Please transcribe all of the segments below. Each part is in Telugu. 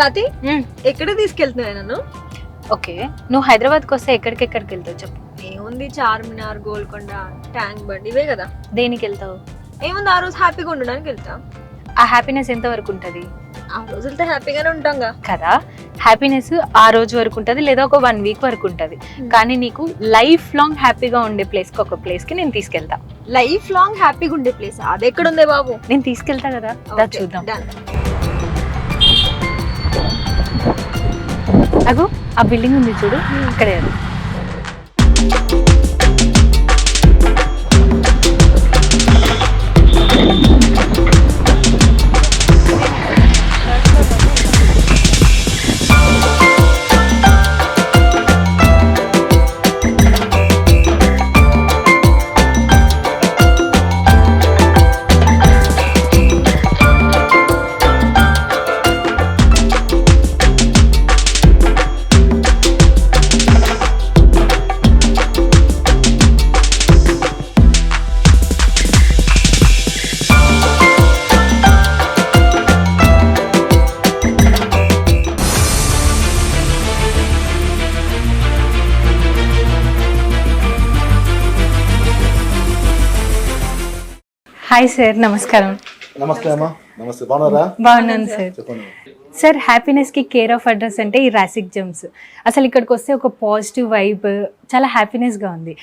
స్వాతి ఎక్కడ తీసుకెళ్తున్నాయి నన్ను? ఓకే, నువ్వు హైదరాబాద్కి వస్తే ఎక్కడికెక్కడికి వెళ్తావు చెప్పు. ఏముంది, చార్మినార్, గోల్కొండ, ట్యాంక్ బండ్ ఇవే కదా. దేనికి వెళ్తావు? ఏముంది, ఆ రోజు హ్యాపీగా ఉండడానికి వెళ్తా. ఆ హ్యాపీనెస్ ఎంత వరకు ఉంటుంది? ఆ రోజు వెళ్తే హ్యాపీగానే ఉంటాంగా కదా. హ్యాపీనెస్ ఆ రోజు వరకు ఉంటుంది, లేదా ఒక 1 వీక్ వరకు ఉంటుంది. కానీ నీకు లైఫ్ లాంగ్ హ్యాపీగా ఉండే ప్లేస్కి, ఒక ప్లేస్కి నేను తీసుకెళ్తా. లైఫ్ లాంగ్ హ్యాపీగా ఉండే ప్లేస్ అది ఎక్కడ ఉంది బాబు? నేను తీసుకెళ్తా కదా, దా చూద్దాం. అగో ఆ బిల్డింగ్ ఉంది చూడు, అక్కడే అది. హాయ్ సార్, నమస్కారం. నమస్తే అమ్మా. నమస్తే, బాగున్నారా? బాగున్నాను సార్. చెప్పండి. సార్, హ్యాపీనెస్కి కేర్ ఆఫ్ అడ్రస్ అంటే ఈ రాసిక్ జెమ్స్. అసలు ఇక్కడికి వస్తే ఒక పాజిటివ్ వైబ్, చాలా హ్యాపీనెస్గా ఉంది.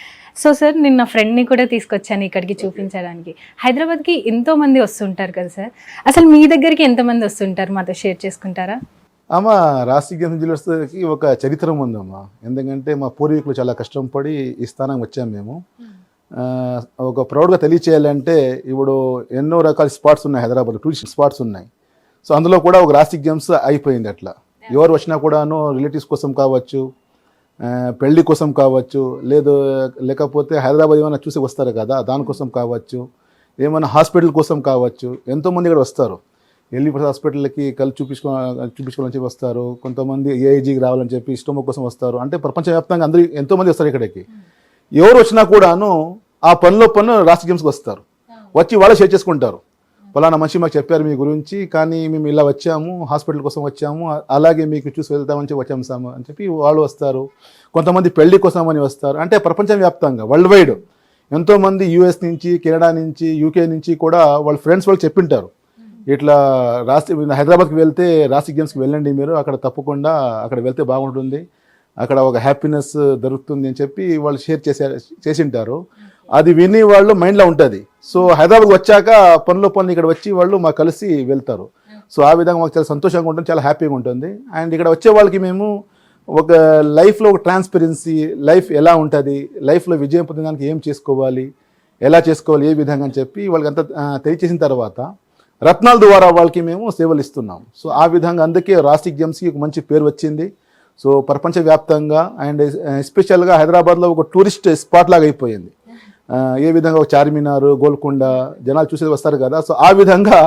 సో సార్, నేను నా ఫ్రెండ్ని కూడా తీసుకొచ్చాను ఇక్కడికి చూపించడానికి. హైదరాబాద్కి ఎంతో మంది వస్తుంటారు కదా సార్, అసలు మీ దగ్గరికి ఎంతమంది వస్తుంటారు, మాతో షేర్ చేసుకుంటారా? అమ్మ, రాసిక్ జెమ్స్ జ్యువెలర్స్కి ఒక చరిత్ర ఉందమ్మా. ఎందుకంటే మా పూర్వీకులు చాలా కష్టం పడి ఈ స్థానం వచ్చాము మేము. ఒక ప్రౌడ్గా తెలియచేయాలంటే ఇప్పుడు ఎన్నో రకాల స్పాట్స్ ఉన్నాయి హైదరాబాద్లో, టూరిస్ట్ స్పాట్స్ ఉన్నాయి. సో అందులో కూడా ఒక రాసిక్ జెమ్స్ అయిపోయింది. అట్లా ఎవరు వచ్చినా కూడాను రిలేటివ్స్ కోసం కావచ్చు, పెళ్లి కోసం కావచ్చు, లేకపోతే హైదరాబాద్ ఏమైనా చూసి వస్తారు కదా దానికోసం కావచ్చు, ఏమైనా హాస్పిటల్ కోసం కావచ్చు, ఎంతోమంది ఇక్కడ వస్తారు. ఎల్లి హాస్పిటల్కి కలిసి చూపించుకోవాలని చెప్పి వస్తారు. కొంతమంది ఏఐజీకి రావాలని చెప్పి స్టొమక్ కోసం వస్తారు. అంటే ప్రపంచవ్యాప్తంగా అందరూ ఎంతోమంది వస్తారు ఇక్కడికి. ఎవరు వచ్చినా కూడాను ఆ పన్ను రాసిక్ జెమ్స్కి వస్తారు. వచ్చి వాళ్ళు షేర్ చేసుకుంటారు. ఫలానా మనిషి మాకు చెప్పారు మీ గురించి, కానీ మేము ఇలా వచ్చాము, హాస్పిటల్ కోసం వచ్చాము, అలాగే మీకు చూసి వెళ్తామని చెప్పి వచ్చాము సాము అని చెప్పి వాళ్ళు వస్తారు. కొంతమంది పెళ్లి కోసం అని వస్తారు. అంటే ప్రపంచవ్యాప్తంగా వరల్డ్ వైడ్ ఎంతోమంది యూఎస్ నుంచి, కెనడా నుంచి, యూకే నుంచి కూడా వాళ్ళ ఫ్రెండ్స్ వాళ్ళు చెప్పింటారు, ఇట్లా హైదరాబాద్కి వెళ్తే రాసిక్ జెమ్స్కి వెళ్ళండి మీరు, అక్కడ తప్పకుండా అక్కడ వెళ్తే బాగుంటుంది, అక్కడ ఒక హ్యాపీనెస్ దొరుకుతుంది అని చెప్పి వాళ్ళు షేర్ చేసింటారు. అది విని వాళ్ళు మైండ్లో ఉంటుంది. సో హైదరాబాద్ వచ్చాక పనులు ఇక్కడ వచ్చి వాళ్ళు మాకు కలిసి వెళ్తారు. సో ఆ విధంగా మాకు చాలా సంతోషంగా ఉంటుంది, చాలా హ్యాపీగా ఉంటుంది. అండ్ ఇక్కడ వచ్చే వాళ్ళకి మేము ఒక లైఫ్లో ఒక ట్రాన్స్పరెన్సీ, లైఫ్ ఎలా ఉంటుంది, లైఫ్లో విజయం పొందడానికి ఏం చేసుకోవాలి, ఎలా చేసుకోవాలి, ఏ విధంగా అని చెప్పి వాళ్ళకి అంతా తెలియచేసిన తర్వాత రత్నాల ద్వారా వాళ్ళకి మేము సేవలు ఇస్తున్నాం. సో ఆ విధంగా అందుకే రాసిక్ జెమ్స్కి ఒక మంచి పేరు వచ్చింది. సో ప్రపంచవ్యాప్తంగా అండ్ ఎస్పెషల్గా హైదరాబాద్లో ఒక టూరిస్ట్ స్పాట్ లాగా అయిపోయింది. ఏ విధంగా ఒక చార్మినార్, గోల్కొండ జనాలు చూసేది వస్తారు కదా. సో ఆ విధంగా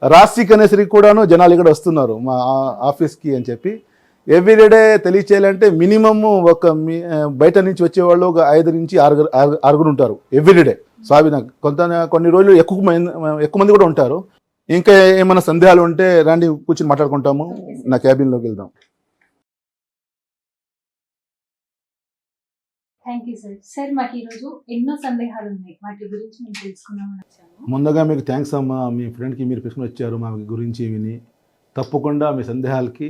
రాసిక్ అనేసరికి కూడాను జనాలు ఇక్కడ వస్తున్నారు మా ఆఫీస్కి అని చెప్పి. ఎవ్రీడే తెలియచేయాలంటే మినిమమ్ బయట నుంచి వచ్చేవాళ్ళు ఒక 5 నుంచి 6 ఉంటారు ఎవ్రీడే. సో ఆ విధంగా కొన్ని రోజులు ఎక్కువ మంది కూడా ఉంటారు. ఇంకా ఏమైనా సందేహాలు ఉంటే రండి, కూర్చొని మాట్లాడుకుంటాము. నా క్యాబిన్లోకి వెళ్దాం. Thank you sir. సార్, మాకు ఈరోజు ఎన్నో సందేహాలు ఉన్నాయి, వాటి గురించి మేము తెలుసుకుందామని వచ్చాము. ముందుగా మీకు థ్యాంక్స్ అమ్మా. మీ ఫ్రెండ్కి మీరు ప్రశ్న వచ్చారు మా గురించి విని. తప్పకుండా మీ సందేహాలకి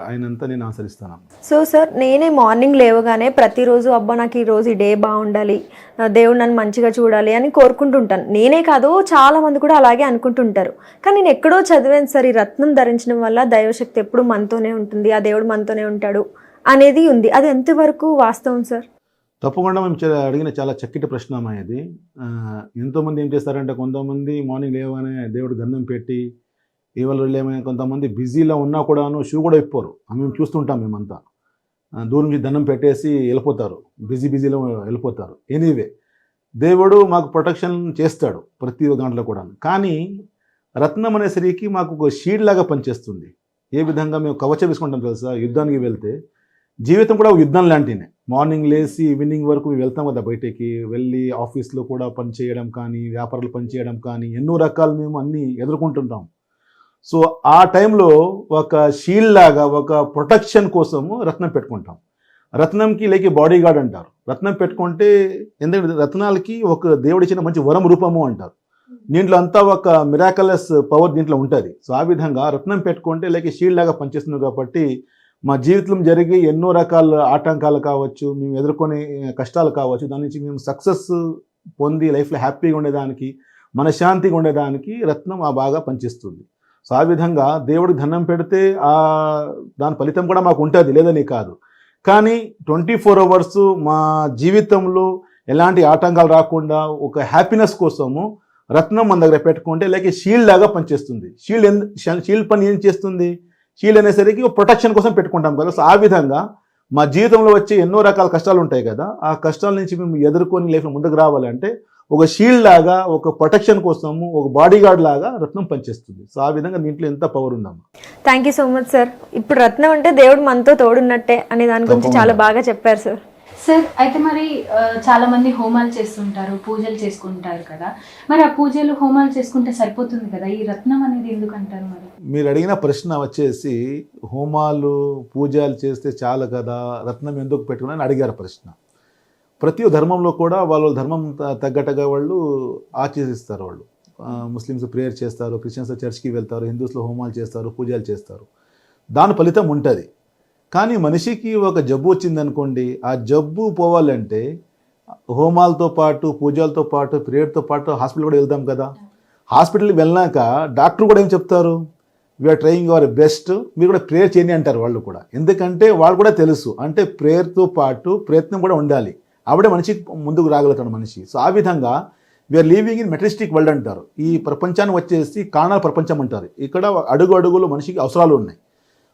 అయినంత నేను ఆన్సరిస్తాను. సో సార్, నేనే మార్నింగ్ లేవగానే ప్రతిరోజు అబ్బా నాకు ఈరోజు ఈ డే బాగుండాలి, దేవుడు నన్ను మంచిగా చూడాలి అని కోరుకుంటుంటాను. నేనే కాదు, చాలా మంది కూడా అలాగే అనుకుంటుంటారు. కానీ నేను ఎక్కడో చదివాను సార్, ఈ రత్నం ధరించడం వల్ల దైవశక్తి ఎప్పుడు మనతోనే ఉంటుంది, ఆ దేవుడు మనతోనే ఉంటాడు అనేది ఉంది. అది ఎంతవరకు వాస్తవం సార్? తప్పకుండా మేము అడిగిన చాలా చక్కటి ప్రశ్న అమ్మా ఇది. ఎంతోమంది ఏం చేస్తారంటే, కొంతమంది మార్నింగ్ లేవగానే దేవుడు గంధం పెట్టి ఇవాళ ఏమైనా, కొంతమంది బిజీలో ఉన్నా కూడాను షూ కూడా ఇప్పోరు. మేము చూస్తుంటాం. మేమంతా దూరం నుంచి దండం పెట్టేసి వెళ్ళిపోతారు, బిజీలో వెళ్ళిపోతారు. ఎనీవే, దేవుడు మాకు ప్రొటెక్షన్ చేస్తాడు ప్రతి దాంట్లో కూడా. కానీ రత్నం అనేసరికి మాకు ఒక షీల్డ్ లాగా పనిచేస్తుంది. ఏ విధంగా మేము కవచం వేసుకుంటాం తెలుసా, యుద్ధానికి వెళ్తే జీవితం కూడా ఒక యుద్ధం లాంటినే. మార్నింగ్ లేచి ఈవినింగ్ వరకు వెళ్తాం కదా, బయటికి వెళ్ళి ఆఫీస్లో కూడా పనిచేయడం కానీ, వ్యాపారాలు పనిచేయడం కానీ, ఎన్నో రకాలు మేము అన్నీ ఎదుర్కొంటుంటాం. సో ఆ టైంలో ఒక షీల్డ్ లాగా ఒక ప్రొటెక్షన్ కోసము రత్నం పెట్టుకుంటాం. రత్నంకి లేక బాడీ గార్డ్ అంటారు. రత్నం పెట్టుకుంటే ఎందుకంటే రత్నాలకి ఒక దేవుడిచ్చిన మంచి వరం రూపము అంటారు. దీంట్లో అంతా ఒక మిరాకలస్ పవర్ దీంట్లో ఉంటుంది. సో ఆ విధంగా రత్నం పెట్టుకుంటే లేక షీల్డ్ లాగా పనిచేస్తుంది కాబట్టి మా జీవితంలో జరిగే ఎన్నో రకాల ఆటంకాలు కావచ్చు, మేము ఎదుర్కొనే కష్టాలు కావచ్చు, దాని నుంచి మేము సక్సెస్ పొంది లైఫ్లో హ్యాపీగా ఉండేదానికి, మనశ్శాంతిగా ఉండేదానికి రత్నం బాగా పనిచేస్తుంది. సో ఆ విధంగా దేవుడికి ధనం పెడితే దాని ఫలితం కూడా మాకు ఉంటుంది, లేదని కాదు. కానీ 24 hours మా జీవితంలో ఎలాంటి ఆటంకాలు రాకుండా ఒక హ్యాపీనెస్ కోసము రత్నం మన దగ్గర పెట్టుకుంటే లేక షీల్డ్ లాగా పనిచేస్తుంది. షీల్డ్ పని ఏం చేస్తుంది? షీల్డ్ అనేసరికి ప్రొటెక్షన్ కోసం పెట్టుకుంటాం కదా. సో ఆ విధంగా మా జీవితంలో వచ్చే ఎన్నో రకాల కష్టాలు ఉంటాయి కదా, ఆ కష్టాల నుంచి మేము ఎదుర్కొని లైఫ్లో ముందుకు రావాలంటే ఒక షీల్డ్ లాగా, ఒక ప్రొటెక్షన్ కోసము, ఒక బాడీ గార్డ్ లాగా రత్నం పనిచేస్తుంది. సో ఆ విధంగా దీంట్లో ఎంత పవర్ ఉందమ్మా. Thank you so much sir. ఇప్పుడు రత్నం అంటే దేవుడు మనతో తోడున్నట్టే అనే దాని గురించి చాలా బాగా చెప్పారు సార్. సార్ అయితే మరి చాలా మంది హోమాలు చేస్తుంటారు, పూజలు చేసుకుంటారు కదా, మరి ఆ పూజలు హోమాలు చేసుకుంటే సరిపోతుంది కదా, ఈ రత్నం అనేది ఎందుకు అంటారు? మరి మీరు అడిగిన ప్రశ్న వచ్చేసి హోమాలు పూజలు చేస్తే చాలు కదా, రత్నం ఎందుకు పెట్టుకున్నారని అడిగారు ప్రశ్న. ప్రతి ధర్మంలో కూడా వాళ్ళ ధర్మం తగ్గట్టుగా వాళ్ళు ఆచరిస్తారు. వాళ్ళు ముస్లిమ్స్ ప్రేయర్ చేస్తారు, క్రిస్టియన్స్ చర్చ్కి వెళ్తారు, హిందూస్లో హోమాలు చేస్తారు, పూజలు చేస్తారు, దాని ఫలితం ఉంటుంది. కానీ మనిషికి ఒక జబ్బు వచ్చిందనుకోండి, ఆ జబ్బు పోవాలంటే హోమాలతో పాటు, పూజలతో పాటు, ప్రేయర్తో పాటు హాస్పిటల్ కూడా వెళ్తాం కదా. హాస్పిటల్కి వెళ్ళాక డాక్టర్ కూడా ఏం చెప్తారు? వీఆర్ ట్రయింగ్ యువర్ బెస్ట్, మీరు కూడా ప్రేయర్ చేయండి అంటారు వాళ్ళు కూడా. ఎందుకంటే వాళ్ళు కూడా తెలుసు అంటే ప్రేయర్తో పాటు ప్రయత్నం కూడా ఉండాలి, ఆవిడే మనిషికి ముందుకు రాగలుగుతాడు మనిషి. సో ఆ విధంగా వీఆర్ లివింగ్ ఇన్ మెటరిస్టిక్ వరల్డ్ అంటారు. ఈ ప్రపంచాన్ని వచ్చేసి కారణాల ప్రపంచం అంటారు. ఇక్కడ అడుగు అడుగులు మనిషికి అవసరాలు ఉన్నాయి.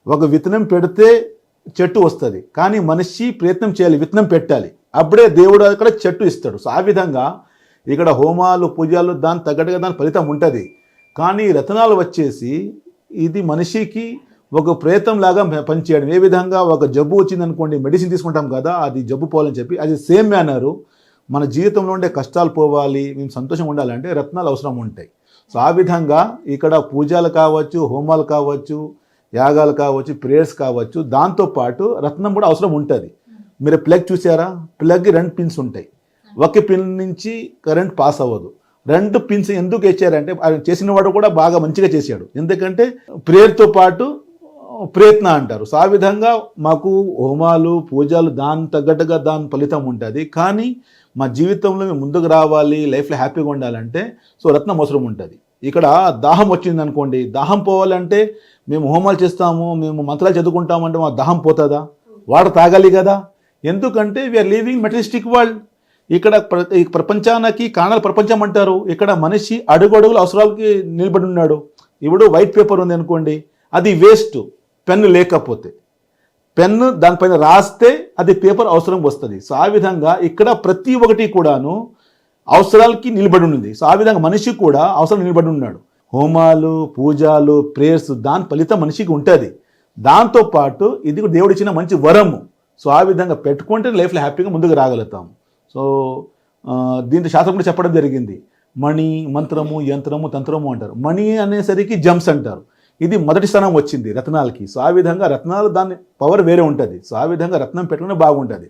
ఒక విత్తనం పెడితే చెట్టు వస్తుంది, కానీ మనిషి ప్రయత్నం చేయాలి, విత్తనం పెట్టాలి, అప్పుడే దేవుడు అక్కడ చెట్టు ఇస్తాడు. సో ఆ విధంగా ఇక్కడ హోమాలు పూజలు దాని తగ్గట్టుగా దాని ఫలితం ఉంటుంది. కానీ రత్నాలు వచ్చేసి ఇది మనిషికి ఒక ప్రయత్నం లాగా పనిచేయడం. ఏ విధంగా ఒక జబ్బు వచ్చిందనుకోండి, మెడిసిన్ తీసుకుంటాం కదా, అది జబ్బు పోవాలని చెప్పి, అది సేమ్ మేనరు మన జీవితంలో ఉండే కష్టాలు పోవాలి, మేము సంతోషంగా ఉండాలంటే రత్నాలు అవసరం ఉంటాయి. సో ఆ విధంగా ఇక్కడ పూజలు కావచ్చు, హోమాలు కావచ్చు, యాగాలు కావచ్చు, ప్రేయర్స్ కావచ్చు, దాంతోపాటు రత్నం కూడా అవసరం ఉంటుంది. మీరు ప్లగ్ చూసారా? ప్లగ్ 2 పిన్స్ ఉంటాయి. ఒక పిన్ నుంచి కరెంట్ పాస్ అవ్వదు. 2 పిన్స్ ఎందుకు ఇచ్చారంటే ఆయన చేసిన వాడు కూడా బాగా మంచిగా చేశాడు, ఎందుకంటే ప్రేయర్తో పాటు ప్రయత్న అంటారు. సో ఆ విధంగా మాకు హోమాలు పూజలు దాని తగ్గట్టుగా దాని ఫలితం ఉంటుంది. కానీ మా జీవితంలో మేము ముందుకు రావాలి, లైఫ్లో హ్యాపీగా ఉండాలంటే సో రత్నం అవసరం ఉంటుంది. ఇక్కడ దాహం వచ్చింది అనుకోండి, దాహం పోవాలంటే మేము హోమాలు చేస్తాము, మేము మంత్రాలు చదువుకుంటామంటే మా దాహం పోతుందా? వాటర్ తాగాలి కదా. ఎందుకంటే వీఆర్ లివింగ్ మెటరిస్టిక్ వరల్డ్. ఇక్కడ ఈ ప్రపంచానికి కారణాల ప్రపంచం అంటారు. ఇక్కడ మనిషి అడుగడుగుల అవసరాలకి నిలబడి ఉన్నాడు. ఇప్పుడు వైట్ పేపర్ ఉంది అనుకోండి, అది వేస్ట్ పెన్ను లేకపోతే. పెన్ను దానిపైన రాస్తే అది పేపర్ అవసరం వస్తుంది. సో ఆ విధంగా ఇక్కడ ప్రతి ఒక్కటి కూడాను అవసరాలకి నిలబడి ఉంది. సో ఆ విధంగా మనిషి కూడా అవసరం నిలబడి ఉన్నాడు. హోమాలు పూజలు ప్రేయర్స్ దాని ఫలితం మనిషికి ఉంటుంది. దాంతోపాటు ఇది కూడా దేవుడు ఇచ్చిన మంచి వరము. సో ఆ విధంగా పెట్టుకుంటే లైఫ్లో హ్యాపీగా ముందుకు రాగలుగుతాము. సో దీంట్లో శాస్త్రం కూడా చెప్పడం జరిగింది, మణి మంత్రము యంత్రము తంత్రము అంటారు. మణి అనేసరికి జమ్స్ అంటారు, ఇది మొదటి స్థానం వచ్చింది రత్నాలకి. సో ఆ విధంగా రత్నాలు దాని పవర్ వేరే ఉంటుంది. సో ఆ విధంగా రత్నం పెట్టుకునే బాగుంటుంది.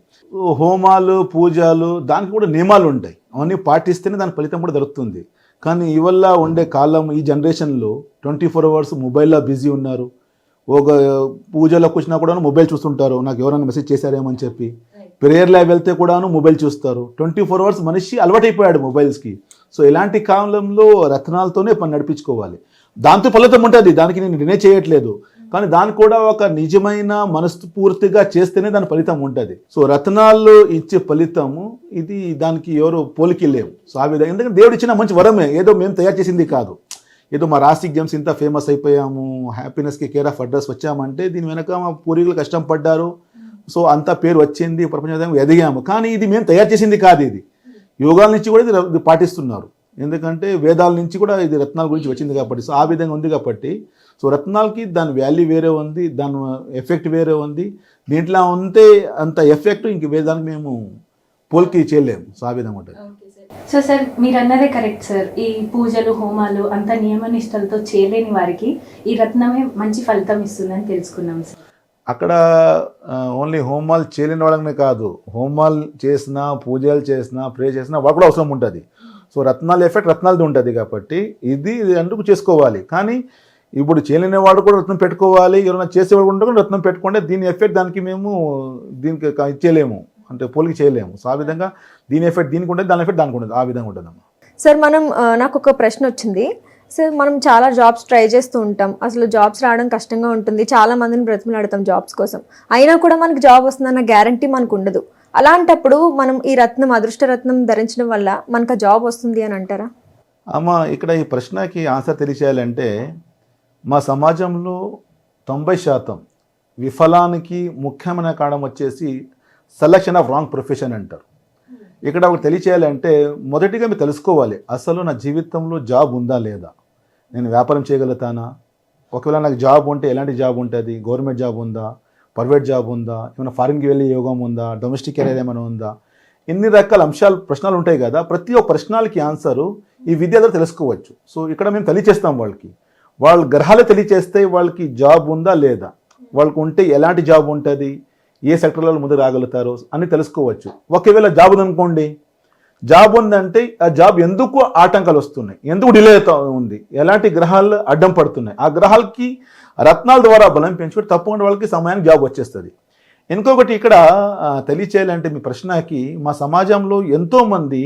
హోమాలు పూజలు దానికి కూడా నియమాలు ఉంటాయి, అవన్నీ పాటిస్తేనే దాని ఫలితం కూడా దొరుకుతుంది. కానీ ఇవల్ల ఉండే కాలం ఈ జనరేషన్లో 24 hours మొబైల్లో బిజీ ఉన్నారు. ఒక పూజలోకి వచ్చినా కూడా మొబైల్ చూస్తుంటారు, నాకు ఎవరైనా మెసేజ్ చేశారేమో అని చెప్పి. ప్రేయర్లో వెళ్తే కూడాను మొబైల్ చూస్తారు. 24 hours మనిషి అలవాటైపోయాడు మొబైల్స్కి. సో ఇలాంటి కాలంలో రత్నాలతోనే పని నడిపించుకోవాలి. దాంతో ఫలితం ఉంటుంది, దానికి నేను డినే చేయట్లేదు. కానీ దానికి కూడా ఒక నిజమైన మనస్ఫూర్తిగా చేస్తేనే దాని ఫలితం ఉంటుంది. సో రత్నాలు ఇచ్చే ఫలితము ఇది దానికి ఎవరు పోలికి లేవు. సో ఆ విధంగా ఎందుకంటే దేవుడు ఇచ్చిన మంచి వరమే, ఏదో మేము తయారు చేసింది కాదు. ఏదో మా రాసిక్ జెమ్స్ ఇంత ఫేమస్ అయిపోయాము, హ్యాపీనెస్కి కేర్ ఆఫ్ అడ్రస్ వచ్చామంటే దీని వెనక మా పూర్వీకులు కష్టం పడ్డారు. సో అంత పేరు వచ్చింది, ప్రపంచంగా ఎదిగాము. కానీ ఇది మేము తయారు చేసింది కాదు, ఇది యోగాల నుంచి కూడా ఇది పాటిస్తున్నారు. ఎందుకంటే వేదాల నుంచి కూడా ఇది రత్నాల గురించి వచ్చింది కాబట్టి. సో ఆ విధంగా ఉంది కాబట్టి సో రత్నాలకి దాని వాల్యూ వేరే ఉంది, దాని ఎఫెక్ట్ వేరే ఉంది. దీంట్లో ఉంటే అంత ఎఫెక్ట్ ఇంక వేదానికి మేము పోల్కి చేయలేము. సో ఆ విధంగా ఉంటుంది. సో సార్ మీరు అన్నదే కరెక్ట్ సార్. ఈ పూజలు హోమాలు అంత నియమనిష్టలతో చేయలేని వారికి ఈ రత్నమే మంచి ఫలితం ఇస్తుందని తెలుసుకున్నాం సార్. అక్కడ ఓన్లీ హోమాలు చేయలేని వాళ్ళనే కాదు, హోమాలు చేసినా పూజలు చేసినా ప్రే చేసినా వాళ్ళకు కూడా అవసరం ఉంటుంది. సో రత్నాల ఎఫెక్ట్ రత్నాలది ఉంటుంది కాబట్టి ఇది అందుకు చేసుకోవాలి. కానీ ఇప్పుడు చేయలేని వాడు కూడా రత్నం పెట్టుకోవాలి, ఎవరైనా చేసేవాడు ఉంటే కూడా రత్నం పెట్టుకుంటే దీని ఎఫెక్ట్ దానికి మేము దీనికి ఇచ్చేయలేము, అంటే పోలికి చేయలేము. సో ఆ విధంగా దీని ఎఫెక్ట్ దీనికి ఉంటుంది, దాని ఎఫెక్ట్ దానికి ఉంటుంది, ఆ విధంగా ఉంటుందమ్మా. సార్ మనం నాకు ఒక ప్రశ్న వచ్చింది సార్. మనం చాలా జాబ్స్ ట్రై చేస్తూ ఉంటాం, అసలు జాబ్స్ రావడం కష్టంగా ఉంటుంది, చాలా మందిని బ్రతిమలాడతాం జాబ్స్ కోసం, అయినా కూడా మనకి జాబ్ వస్తుందన్న గ్యారంటీ మనకు ఉండదు. అలాంటప్పుడు మనం ఈ రత్నం అదృష్ట రత్నం ధరించడం వల్ల మనకు ఆ జాబ్ వస్తుంది అని అంటారా? అమ్మ ఇక్కడ ఈ ప్రశ్నకి ఆన్సర్ తెలియచేయాలంటే మా సమాజంలో 90% విఫలానికి ముఖ్యమైన కారణం వచ్చేసి సెలక్షన్ ఆఫ్ రాంగ్ ప్రొఫెషన్ అంటారు. ఇక్కడ ఒకటి తెలియచేయాలంటే మొదటిగా మీరు తెలుసుకోవాలి, అసలు నా జీవితంలో జాబ్ ఉందా లేదా, నేను వ్యాపారం చేయగలుగుతానా, ఒకవేళ నాకు జాబ్ ఉంటే ఎలాంటి జాబ్ ఉంటుంది, గవర్నమెంట్ జాబ్ ఉందా, ప్రైవేట్ జాబ్ ఉందా, ఏమైనా ఫారిన్కి వెళ్ళే యోగం ఉందా, డొమెస్టిక్ కెరీర్ ఏమైనా ఉందా, ఇన్ని రకాల ప్రశ్నలు ఉంటాయి కదా. ప్రతి ఒక్క ప్రశ్నలకి ఆన్సరు ఈ విద్య ద్వారా తెలుసుకోవచ్చు. సో ఇక్కడ మేము తెలియచేస్తాం వాళ్ళకి, వాళ్ళ గ్రహాలు తెలియచేస్తే వాళ్ళకి జాబ్ ఉందా లేదా, వాళ్ళకు ఉంటే ఎలాంటి జాబ్ ఉంటుంది, ఏ సెక్టర్లలో ముందు రాగలుగుతారో అని తెలుసుకోవచ్చు. ఒకవేళ జాబ్ ఉందనుకోండి, జాబ్ ఉందంటే ఆ జాబ్ ఎందుకు ఆటంకాలు వస్తున్నాయి, ఎందుకు డిలే అవుతా ఉంది, ఎలాంటి గ్రహాలు అడ్డం పడుతున్నాయి, ఆ గ్రహాలకి రత్నాల ద్వారా బలం పెంచుకుంటే తప్పకుండా వాళ్ళకి సమయానికి జాబ్ వచ్చేస్తుంది. ఇంకొకటి ఇక్కడ తెలియచేయాలంటే మీ ప్రశ్నకి, మా సమాజంలో ఎంతోమంది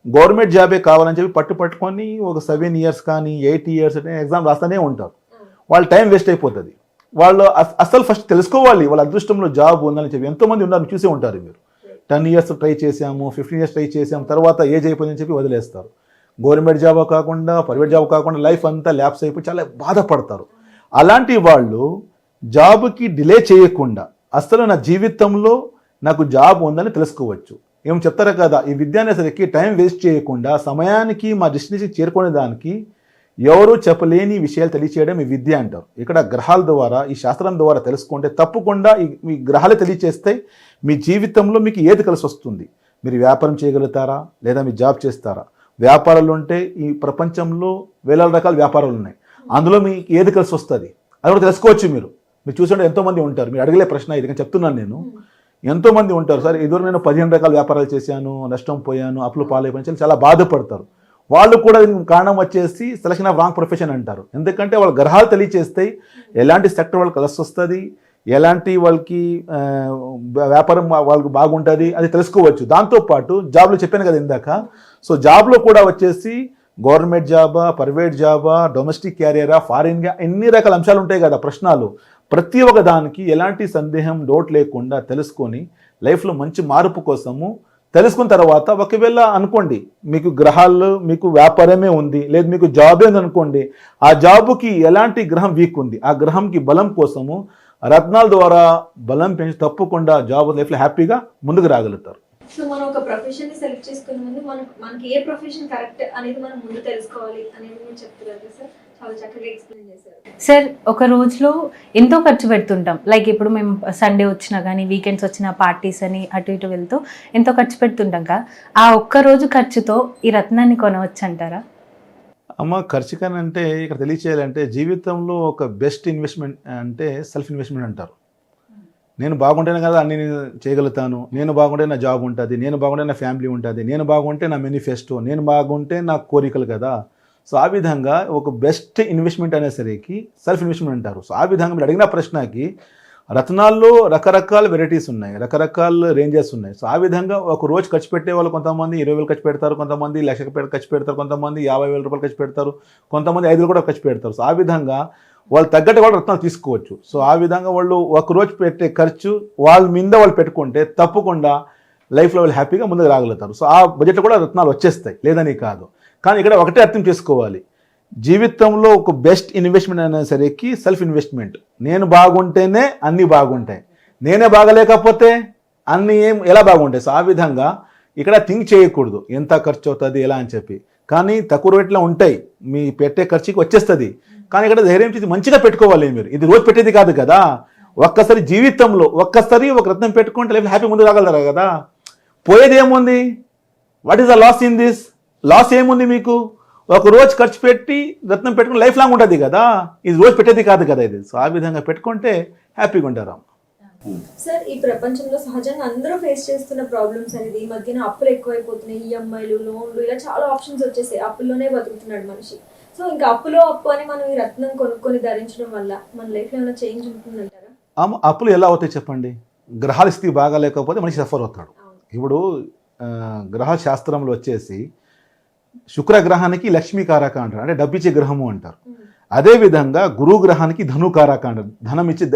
గవర్నమెంట్ జాబే కావాలని చెప్పి పట్టుకొని ఒక 7 years కానీ 8 years ఎగ్జామ్ రాస్తూనే ఉంటారు. వాళ్ళ టైం వేస్ట్ అయిపోతుంది. వాళ్ళు అసలు ఫస్ట్ తెలుసుకోవాలి వాళ్ళ అదృష్టంలో జాబ్ ఉందని చెప్పి. ఎంతోమంది ఉన్నారు, చూసే ఉంటారు మీరు, 10 years ట్రై చేసాము, 15 years ట్రై చేసాము, తర్వాత ఏజ్ అయిపోయిందని చెప్పి వదిలేస్తారు. గవర్నమెంట్ జాబ్ కాకుండా ప్రైవేట్ జాబ్ కాకుండా లైఫ్ అంతా ల్యాప్స్ అయిపోయి చాలా బాధపడతారు. అలాంటి వాళ్ళు జాబ్కి డిలే చేయకుండా అసలు నా జీవితంలో నాకు జాబ్ ఉందని తెలుసుకోవచ్చు. ఏం చెప్తారా కదా, ఈ విద్య అనేసరికి టైం వేస్ట్ చేయకుండా సమయానికి మా డెస్టినేషన్ చేరుకునే దానికి ఎవరు చెప్పలేని విషయాలు తెలియచేయడం ఈ విద్య అంటారు. ఇక్కడ గ్రహాల ద్వారా ఈ శాస్త్రం ద్వారా తెలుసుకుంటే తప్పకుండా ఈ గ్రహాలు తెలియచేస్తే మీ జీవితంలో మీకు ఏది కలిసి వస్తుంది. మీరు వ్యాపారం చేయగలుగుతారా లేదా మీరు జాబ్ చేస్తారా? వ్యాపారాలు ఉంటే ఈ ప్రపంచంలో వేల రకాల వ్యాపారాలు ఉన్నాయి, అందులో మీకు ఏది కలిసి వస్తుంది అది కూడా తెలుసుకోవచ్చు. మీరు చూసుకుంటే ఎంతోమంది ఉంటారు, మీరు అడగలే ప్రశ్న ఇది కానీ చెప్తున్నాను నేను. ఎంతోమంది ఉంటారు, సార్ ఇదివరకు నేను 15 రకాల వ్యాపారాలు చేశాను, నష్టం పోయాను, అప్పులు పాలైపోయాను, చాలా బాధపడతారు. వాళ్ళు కూడా కారణం వచ్చేసి సెలక్షన్ ఆఫ్ రాంగ్ ప్రొఫెషన్ అంటారు. ఎందుకంటే వాళ్ళ గ్రహాలు తెలియచేస్తాయి ఎలాంటి సెక్టర్ వాళ్ళకి కలిసి వస్తుంది, ఎలాంటి వాళ్ళకి వ్యాపారం వాళ్ళకి బాగుంటుంది అది తెలుసుకోవచ్చు. దాంతోపాటు జాబ్లో చెప్పాను కదా ఇందాక, సో జాబ్లో కూడా వచ్చేసి గవర్నమెంట్ జాబా, ప్రైవేట్ జాబా, డొమెస్టిక్ క్యారియరా, ఫారిన్గా ఎన్ని రకాల అంశాలు ఉంటాయి కదా ప్రశ్నలు. ప్రతి ఒక్క దానికి ఎలాంటి సందేహం డౌట్ లేకుండా తెలుసుకొని లైఫ్లో మంచి మార్పు కోసము తెలుసుకున్న తర్వాత ఒకవేళ అనుకోండి మీకు గ్రహాల్లో మీకు వ్యాపారమే ఉంది, లేదు మీకు జాబే ఉంది అనుకోండి, ఆ జాబుకి ఎలాంటి గ్రహం వీక్ ఉంది, ఆ గ్రహంకి బలం కోసము రత్నాల ద్వారా బలం పెంచి తప్పకుండా జాబ్ లైఫ్లో హ్యాపీగా ముందుకు రాగలుగుతారు. సో మనం ఒక ప్రొఫెషన్ ని సెలెక్ట్ చేసుకునే ముందు మనకి ఏ ప్రొఫెషన్ కరెక్ట్ అనేది మనం ముందు తెలుసుకోవాలి అనేది మీరు చెప్తున్నారు సార్, చాలా చక్కగా ఎక్స్ప్లెయిన్ చేశారు సార్. ఒక రోజులో ఎంతో ఖర్చు పెడుతుంటాం, లైక్ ఇప్పుడు మేము సండే వచ్చినా కానీ వీకెండ్స్ వచ్చిన పార్టీస్ అని అటు ఇటు వెళ్తూ ఎంతో ఖర్చు పెడుతుంటాం కదా, ఆ ఒక్క రోజు ఖర్చుతో ఈ రత్నాన్ని కొనవచ్చు అంటారా? అమ్మ ఖర్చు కానీ అంటే ఇక్కడ తెలియచేయాలంటే జీవితంలో ఒక బెస్ట్ ఇన్వెస్ట్మెంట్ అంటే సెల్ఫ్ ఇన్వెస్ట్మెంట్ అంటారు. నేను బాగుంటేనే కదా అన్ని చేయగలుగుతాను, నేను బాగుంటే నా జాబ్ ఉంటుంది, నేను బాగుంటే నా ఫ్యామిలీ ఉంటుంది, నేను బాగుంటే నా మేనిఫెస్టో, నేను బాగుంటే నా కోరికలు కదా. సో ఆ విధంగా ఒక బెస్ట్ ఇన్వెస్ట్మెంట్ అనేసరికి సెల్ఫ్ ఇన్వెస్ట్మెంట్ అంటారు. సో ఆ విధంగా మీరు అడిగిన ప్రశ్నకి రత్నాల్లో రకరకాల వెరైటీస్ ఉన్నాయి, రకరకాల రేంజెస్ ఉన్నాయి. సో ఆ విధంగా ఒక రోజు ఖర్చు పెట్టే వాళ్ళు కొంతమంది 20,000 ఖర్చు పెడతారు, కొంతమంది 1,00,000 ఖర్చు పెడతారు, కొంతమంది 50,000 రూపాయలు ఖర్చు పెడతారు, కొంతమంది 5,000 కూడా ఖర్చు పెడతారు. సో ఆ విధంగా వాళ్ళు తగ్గట్టు కూడా రత్నాలు తీసుకోవచ్చు. సో ఆ విధంగా వాళ్ళు ఒక రోజు పెట్టే ఖర్చు వాళ్ళ మీద వాళ్ళు పెట్టుకుంటే తప్పకుండా లైఫ్లో వాళ్ళు హ్యాపీగా ముందుకు రాగలుగుతారు. సో ఆ బడ్జెట్లో కూడా రత్నాలు వచ్చేస్తాయి, లేదని కాదు. కానీ ఇక్కడ ఒకటే అర్థం చేసుకోవాలి, జీవితంలో ఒక బెస్ట్ ఇన్వెస్ట్మెంట్ అనేసరికి సెల్ఫ్ ఇన్వెస్ట్మెంట్. నేను బాగుంటేనే అన్నీ బాగుంటాయి, నేనే బాగలేకపోతే అన్నీ ఎలా బాగుంటాయి. సో ఆ విధంగా ఇక్కడ థింక్ చేయకూడదు ఎంత ఖర్చు అవుతుంది ఎలా అని చెప్పి. కానీ తక్కువ రేట్లో ఉంటాయి, మీ పెట్టే ఖర్చుకి వచ్చేస్తుంది. కానీ ఇక్కడ ధైర్యం చేసి మంచిగా పెట్టుకోవాలి. మీరు ఇది రోజు పెట్టేది కాదు కదా, ఒక్కసారి జీవితంలో ఒక్కసారి ఒక రత్నం పెట్టుకుంటే లైఫ్ హ్యాపీ ముందు రాగలరు కదా. పోయేది ఏముంది? What is the loss in this? Loss ఏముంది మీకు? ఒక రోజు ఖర్చు పెట్టి రత్నం పెట్టుకుని లైఫ్ లాంగ్ ఉంటుంది కదా, ఇది రోజు పెట్టేది కాదు కదా ఇది. సో ఆ విధంగా పెట్టుకుంటే హ్యాపీగా ఉంటారు. సార్, ఈ ప్రపంచంలో సహజంగా అందరూ ఫేస్ చేస్తున్న ప్రాబ్లమ్స్ అనేది ఈ మధ్యన అప్పులు ఎక్కువైపోతున్నాయి, ఈఎంఐలు, లోన్లు, ఇలా చాలా ఆప్షన్స్ వచ్చేసాయి. అప్పుల్లోనే బతుకుతున్నాడు మనిషి. సో ఇంకా అప్పులో అప్పు అని మనం ఈ రత్నం కొనుక్కొని ధరించడం వల్ల మన లైఫ్లో ఏమైనా చేంజ్ ఉంటుందంటారా? అప్పులు ఎలా అవుతాయి చెప్పండి? గ్రహాల స్థితి బాగా లేకపోతే మనిషి సఫర్ అవుతాడు. ఇప్పుడు గ్రహ శాస్త్రంలో వచ్చేసి శుక్రగ్రహానికి లక్ష్మీకారక అంటారు, అంటే డబ్బిచ్చే గ్రహము అంటారు. అదేవిధంగా గురు గ్రహానికి ధనుకారక అంటారు, ధనం ఇచ్చే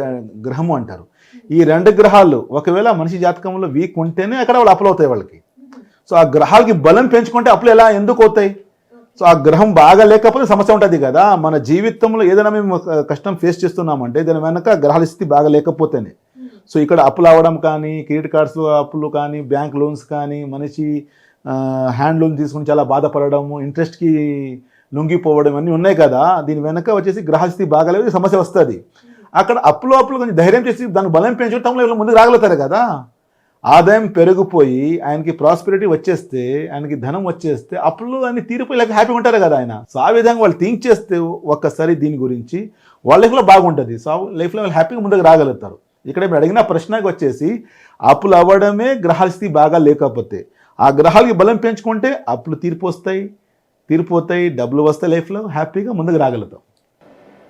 గ్రహము అంటారు. ఈ రెండు గ్రహాలు ఒకవేళ మనిషి జాతకంలో వీక్ ఉంటేనే అక్కడ వాళ్ళు అప్పులు అవుతాయి వాళ్ళకి. సో ఆ గ్రహాలకి బలం పెంచుకుంటే అప్పులు ఎలా ఎందుకు అవుతాయి? సో ఆ గ్రహం బాగా లేకపోతే సమస్య ఉంటుంది కదా. మన జీవితంలో ఏదైనా మేము కష్టం ఫేస్ చేస్తున్నామంటే దాని వెనక గ్రహాల స్థితి బాగా లేకపోతేనే. సో ఇక్కడ అప్పులు అవ్వడం కానీ, క్రెడిట్ కార్డ్స్ అప్పులు కానీ, బ్యాంక్ లోన్స్ కానీ, మనిషి హ్యాండ్ లోన్ తీసుకుని చాలా బాధపడము, ఇంట్రెస్ట్కి లొంగిపోవడం అన్నీ ఉన్నాయి కదా. దీని వెనక వచ్చేసి గ్రహాల స్థితి బాగాలేదు, సమస్య వస్తుంది. అక్కడ అప్పులు కొంచెం ధైర్యం చేసి దానికి బలం పెంచడం వల్ల ముందుకు రాగలుగుతారు కదా. ఆదాయం పెరిగిపోయి ఆయనకి ప్రాస్పెరిటీ వచ్చేస్తే, ఆయనకి ధనం వచ్చేస్తే అప్పులు అన్ని తీరిపోయి లైఫ్ హ్యాపీగా ఉంటారు కదా ఆయన. సో ఆ విధంగా వాళ్ళు థింక్ చేస్తే ఒక్కసారి దీని గురించి వాళ్ళ లైఫ్లో బాగుంటుంది. సో లైఫ్లో వాళ్ళు హ్యాపీగా ముందుకు రాగలుగుతారు. ఇక్కడ మీరు అడిగిన ప్రశ్నకు వచ్చేసి అప్పులు అవ్వడమే గ్రహాల స్థితి బాగా లేకపోతే. ఆ గ్రహాలకి బలం పెంచుకుంటే అప్పులు తీరిపోతాయి, డబ్బులు వస్తాయి, లైఫ్లో హ్యాపీగా ముందుకు రాగలుగుతాం.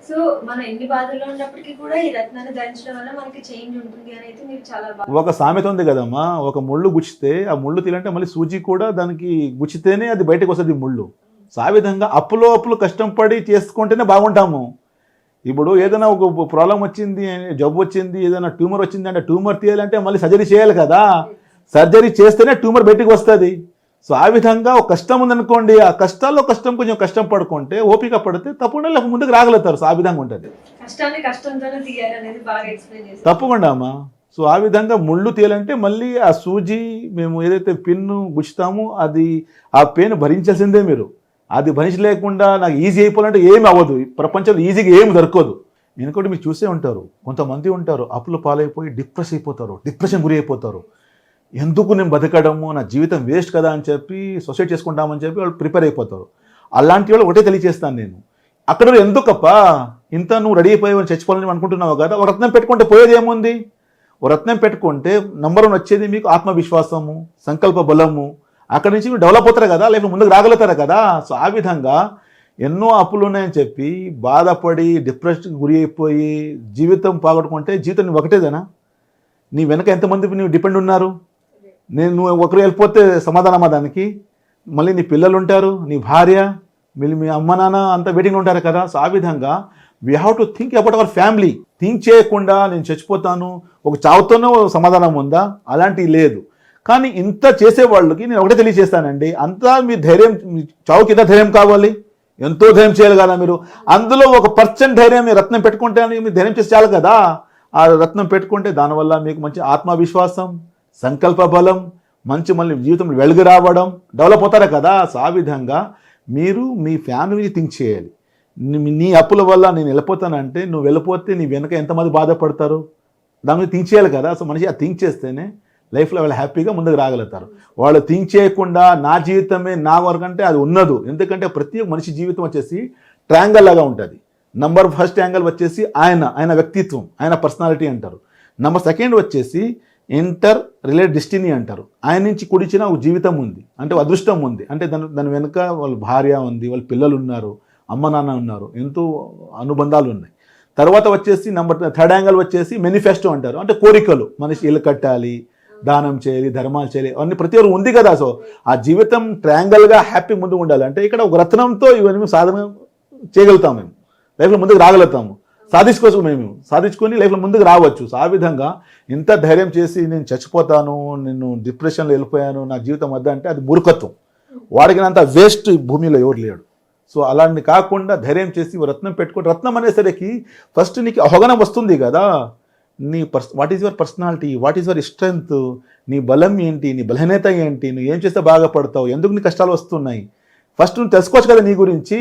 సో మన ఎన్ని బాధల్లో ఉన్నప్పటికీ కూడా ఈ రత్నాన్ని ధరించడం వల్ల మనకి చేంజ్ ఉంటుంది అని అయితే మీరు చాలా ఒక సామెత ఉంది కదమ్మా, ఒక ముళ్ళు గుచ్చితే ఆ ముళ్ళు తీయాలంటే మళ్ళీ సూజీ కూడా దానికి గుచ్చితేనే అది బయటకు వస్తుంది ముళ్ళు. సో ఆ విధంగా అప్పులు కష్టం పడి చేసుకుంటేనే బాగుంటాము. ఇప్పుడు ఏదైనా ఒక ప్రాబ్లం వచ్చింది, జబ్బు వచ్చింది, ఏదైనా ట్యూమర్ వచ్చింది అంటే ట్యూమర్ తీయాలంటే మళ్ళీ సర్జరీ చేయాలి కదా. సర్జరీ చేస్తేనే ట్యూమర్ బయటకు వస్తుంది. సో ఆ విధంగా ఒక కష్టం ఉందనుకోండి, ఆ కష్టాల్లో కొంచెం కష్టం పడుకుంటే, ఓపిక పడితే తప్పకుండా ముందుకు రాగలుగుతారు. సో ఆ విధంగా ఉంటుంది. తప్పకుండా అమ్మా. సో ఆ విధంగా ముళ్ళు తీయాలంటే మళ్ళీ ఆ సూజీ మేము ఏదైతే పిన్ను గుచ్చుతామో అది ఆ పెయిన్ భరించాల్సిందే మీరు. అది భరించలేకుండా నాకు ఈజీ అయిపోవాలంటే ఏమి అవ్వదు. ప్రపంచంలో ఈజీగా ఏమి దొరకదు. ఇంకోటి మీరు చూసే ఉంటారు, కొంతమంది ఉంటారు అప్పులు పాలైపోయి డిప్రెషన్ గురి అయిపోతారు. ఎందుకు నేను బతకడము, నా జీవితం వేస్ట్ కదా అని చెప్పి సొసైడ్ చేసుకుంటామని చెప్పి వాళ్ళు ప్రిపేర్ అయిపోతారు. అలాంటి వాళ్ళు ఒకటే తెలియజేస్తాను నేను, అక్కడ ఎందుకప్ప ఇంత నువ్వు రెడీ అయిపోయి చచ్చిపోవాలని అనుకుంటున్నావు కదా, ఒక రత్నం పెట్టుకుంటే పోయేది ఏముంది? ఒక రత్నం పెట్టుకుంటే నంబర్ 1 వచ్చేది మీకు ఆత్మవిశ్వాసము, సంకల్ప బలము. అక్కడి నుంచి మీరు డెవలప్ అవుతారు కదా, లైఫ్ ముందుకు రాగలుగుతారు కదా. సో ఆ విధంగా ఎన్నో అప్పులు ఉన్నాయని చెప్పి బాధపడి డిప్రెషన్కి గురి అయిపోయి జీవితం పోగొట్టుకుంటే జీవితం నువ్వు ఒకటేదేనా? నీ వెనక ఎంతమంది నువ్వు డిపెండ్ ఉన్నారు? నువ్వు ఒకరు వెళ్ళిపోతే సమాధానమా దానికి? మళ్ళీ నీ పిల్లలు ఉంటారు, నీ భార్య, మళ్ళీ మీ అమ్మ నాన్న అంతా వెయిటింగ్ ఉంటారు కదా. సో ఆ విధంగా we have to think about our family. Think చేయకుండా నేను చచ్చిపోతాను, ఒక చావుతోనే సమాధానం ఉందా? అలాంటివి లేదు. కానీ ఇంత చేసేవాళ్ళకి నేను ఒకటే తెలియజేస్తానండి, అంతా మీ ధైర్యం, చావుకి ఎంత ధైర్యం కావాలి? ఎంతో ధైర్యం చేయాలి కదా మీరు. అందులో 1% ధైర్యం మీరు రత్నం పెట్టుకుంటే మీరు ధైర్యం చేసి చాలు కదా. ఆ రత్నం పెట్టుకుంటే దానివల్ల మీకు మంచి ఆత్మవిశ్వాసం, సంకల్ప బలం, మళ్ళీ జీవితంలో వెలుగు రావడం, డెవలప్ అవుతారు కదా. సో ఆ విధంగా మీరు మీ ఫ్యామిలీని థింక్ చేయాలి. నీ అప్పుల వల్ల నేను వెళ్ళిపోతానంటే, నువ్వు వెళ్ళిపోతే నీ వెనక ఎంతమంది బాధపడతారు, దాని మీద థింక్ చేయాలి కదా. సో మనిషి ఆ థింక్ చేస్తేనే లైఫ్లో వాళ్ళు హ్యాపీగా ముందుకు రాగలుగుతారు. వాళ్ళు థింక్ చేయకుండా నా జీవితమే నా వరకు అంటే అది ఉన్నదు. ఎందుకంటే ప్రతి ఒక్క మనిషి జీవితం వచ్చేసి ట్రయాంగల్ లాగా ఉంటుంది. నంబర్ 1 యాంగిల్ వచ్చేసి ఆయన వ్యక్తిత్వం, ఆయన పర్సనాలిటీ అంటారు. నంబర్ 2 వచ్చేసి ఇంటర్ రిలేట్ డెస్టినీ అంటారు. ఆయన నుంచి కుడిచిన ఒక జీవితం ఉంది, అంటే అదృష్టం ఉంది, అంటే దాని వెనుక వాళ్ళ భార్య ఉంది, వాళ్ళ పిల్లలు ఉన్నారు, అమ్మ నాన్న ఉన్నారు, ఎంతో అనుబంధాలు ఉన్నాయి. తర్వాత వచ్చేసి నంబర్ 3 యాంగిల్ వచ్చేసి మేనిఫెస్టో అంటారు, అంటే కోరికలు. మనిషి ఇల్లు కట్టాలి, దానం చేయాలి, ధర్మాలు చేయాలి, అన్ని ప్రతి ఒక్కరు ఉంది కదా. సో ఆ జీవితం ట్రయాంగల్గా హ్యాపీ ముందుకు ఉండాలి. అంటే ఇక్కడ ఒక రత్నంతో ఇవన్నీ సాధన చేయగలుగుతాం, మేము లైఫ్లో ముందుకు రాగలుగుతాము. సాధించుకొని లైఫ్లో ముందుకు రావచ్చు. సో ఆ విధంగా ఇంత ధైర్యం చేసి నేను చచ్చిపోతాను, నేను డిప్రెషన్లో వెళ్ళిపోయాను, నా జీవితం వద్ద అంటే అది మూర్ఖత్వం. వాడికినంత వేస్ట్ భూమిలో ఎవరు లేడు. సో అలాంటి కాకుండా ధైర్యం చేసి రత్నం పెట్టుకుంటే, రత్నం అనేసరికి ఫస్ట్ నీకు అవగాహన వస్తుంది కదా. What is your personality, what is your strength, నీ బలం ఏంటి, నీ బలహీనత ఏంటి, నువ్వు ఏం చేస్తే బాగుపడతావు, ఎందుకు నీ కష్టాలు వస్తున్నాయి, ఫస్ట్ నువ్వు తెలుసుకోవచ్చు కదా. నీ గురించి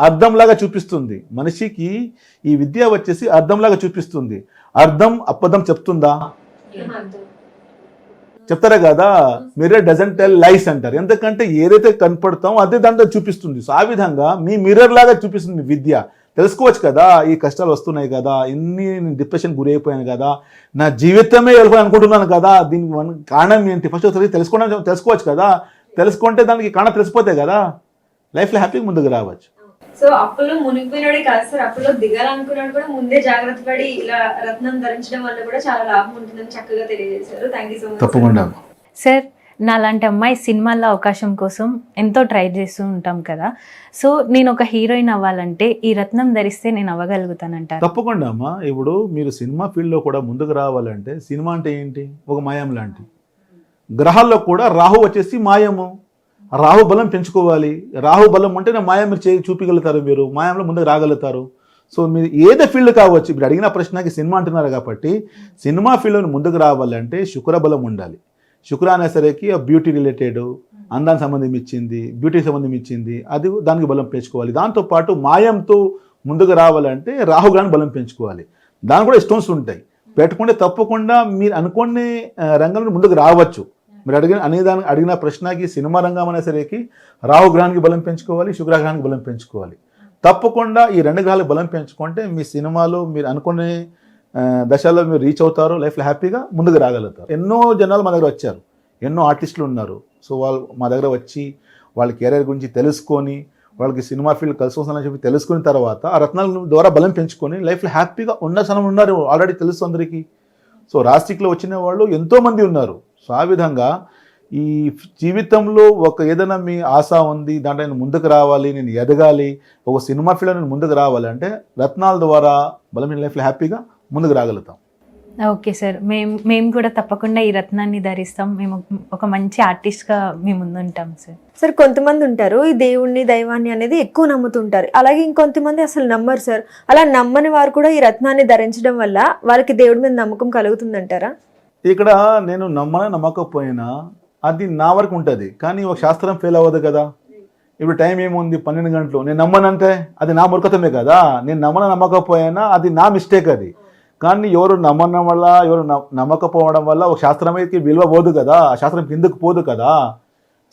అర్థంలాగా చూపిస్తుంది మనిషికి. ఈ విద్య వచ్చేసి అర్థంలాగా చూపిస్తుంది. అర్థం అబద్ధం చెప్తుందా? చెప్తారా కదా, మిర్రర్ డజంట్ టెల్ లైస్ అంటారు. ఎందుకంటే ఏదైతే కనపడతామో అదే దాంట్లో చూపిస్తుంది. సో ఆ విధంగా మీ మిర్రర్ లాగా చూపిస్తుంది మీ విద్య. తెలుసుకోవచ్చు కదా, ఈ కష్టాలు వస్తున్నాయి కదా, ఇన్ని డిప్రెషన్ గురి అయిపోయాను కదా, నా జీవితమే వెళ్ళిపోయి అనుకుంటున్నాను కదా, దీనికి కారణం ఏంటి ఫస్ట్ తెలుసుకోవచ్చు కదా. తెలుసుకుంటే దానికి కారణం తెలిసిపోతాయి కదా, లైఫ్లో హ్యాపీగా ముందుకు రావచ్చు. సో అప్పులో మునిగిపోయినాడే కాదు సార్, అప్పులో దిగాలనుకున్నాడు కూడా ముందే జాగ్రత్త పడి ఇలా రత్నం ధరించడం వల్ల కూడా చాలా లాభం ఉంటుందని చక్కగా తెలియజేశారు. Thank you so much. తప్పకుండా. సార్, నాలాంటి అమ్మాయి సినిమాల్లో అవకాశం కోసం ఎంతో ట్రై చేస్తూ ఉంటాం కదా. సో నేను ఒక హీరోయిన్ అవ్వాలంటే ఈ రత్నం ధరిస్తే నేను అవ్వగలుగుతానంటారు? తప్పకుండా అమ్మా. ఇప్పుడు మీరు సినిమా ఫీల్డ్లో కూడా ముందుకు రావాలంటే, సినిమా అంటే ఏంటి, ఒక మాయం లాంటి. గ్రహాల్లో కూడా రాహు వచ్చేసి మాయము. రాహు బలం పెంచుకోవాలి. రాహు బలం ఉంటేనే మాయం మీరు చూపించగలుగుతారు, మీరు మాయంలో ముందుకు రాగలుగుతారు. సో మీరు ఏదో ఫీల్డ్ కావచ్చు. ఇప్పుడు అడిగిన ప్రశ్నకి సినిమా అంటున్నారు కాబట్టి, సినిమా ఫీల్డ్లో ముందుకు రావాలంటే శుక్ర బలం ఉండాలి. శుక్ర అనేసరికి బ్యూటీ రిలేటెడ్, అందానికి సంబంధం ఇచ్చింది, బ్యూటీకి సంబంధం ఇచ్చింది, అది దానికి బలం పెంచుకోవాలి. దాంతోపాటు మాయంతో ముందుకు రావాలంటే రాహుగ్రహాన్ని బలం పెంచుకోవాలి. దానికి కూడా స్టోన్స్ ఉంటాయి, పెట్టుకుంటే తప్పకుండా మీరు అనుకునే రంగంలో ముందుకు రావచ్చు. మీరు అడిగిన ప్రశ్నకి సినిమా రంగం అనేసరికి రాహుగ్రహానికి బలం పెంచుకోవాలి, శుక్రగ్రహానికి బలం పెంచుకోవాలి. తప్పకుండా ఈ రెండు గ్రహాలకు బలం పెంచుకుంటే మీ సినిమాలో మీరు అనుకునే దశలో మీరు రీచ్ అవుతారు, లైఫ్లో హ్యాపీగా ముందుకు రాగలుగుతారు. ఎన్నో జనాలు మా దగ్గర వచ్చారు, ఎన్నో ఆర్టిస్టులు ఉన్నారు. సో వాళ్ళు మా దగ్గర వచ్చి వాళ్ళ కెరీర్ గురించి తెలుసుకొని, వాళ్ళకి సినిమా ఫీల్డ్ కలిసి వస్తుందని చెప్పి తెలుసుకున్న తర్వాత ఆ రత్నాల ద్వారా బలం పెంచుకొని లైఫ్లో హ్యాపీగా ఉన్న సనం ఉన్నారు. ఆల్రెడీ తెలుసు అందరికీ. సో రాస్టిక్లో వచ్చిన వాళ్ళు ఎంతోమంది ఉన్నారు. సో ఆ విధంగా ఈ జీవితంలో ఒక ఏదైనా మీ ఆశ ఉంది, దాంట్లో నేను ముందుకు రావాలి, నేను ఎదగాలి, ఒక సినిమా ఫీల్డ్లో నేను ముందుకు రావాలి అంటే రత్నాల ద్వారా బలమైన లైఫ్లో హ్యాపీగా ముందుకు రాగలుగుతాం. ఓకే సార్, మేము కూడా తప్పకుండా ఈ రత్నాన్ని ధరిస్తాం. మేము ఒక మంచి ఆర్టిస్ట్గా మీ ముందు ఉంటాం సార్. సార్ కొంతమంది ఉంటారు ఈ దేవుణ్ణి దైవాన్ని అనేది ఎక్కువ నమ్ముతుంటారు, అలాగే ఇంకొంతమంది అసలు నమ్మరు సార్. అలా నమ్మని వారు కూడా ఈ రత్నాన్ని ధరించడం వల్ల వాళ్ళకి దేవుడి మీద నమ్మకం కలుగుతుందంటారా? ఇక్కడ నేను నమ్మకపోయినా అది నా వరకు ఉంటుంది, కానీ ఒక శాస్త్రం ఫెయిల్ అవ్వదు కదా. ఇప్పుడు టైం ఏముంది, 12 గంటలు. నేను నమ్మనంటే అది నా మూర్ఖతమే కదా. నేను నమ్మకపోయినా అది నా మిస్టేక్ అది. కానీ ఎవరు నమ్మడం వల్ల, ఎవరు నమ్మకపోవడం వల్ల ఒక శాస్త్రమైతే విలువ పోదు కదా, ఆ శాస్త్రం కిందకు పోదు కదా.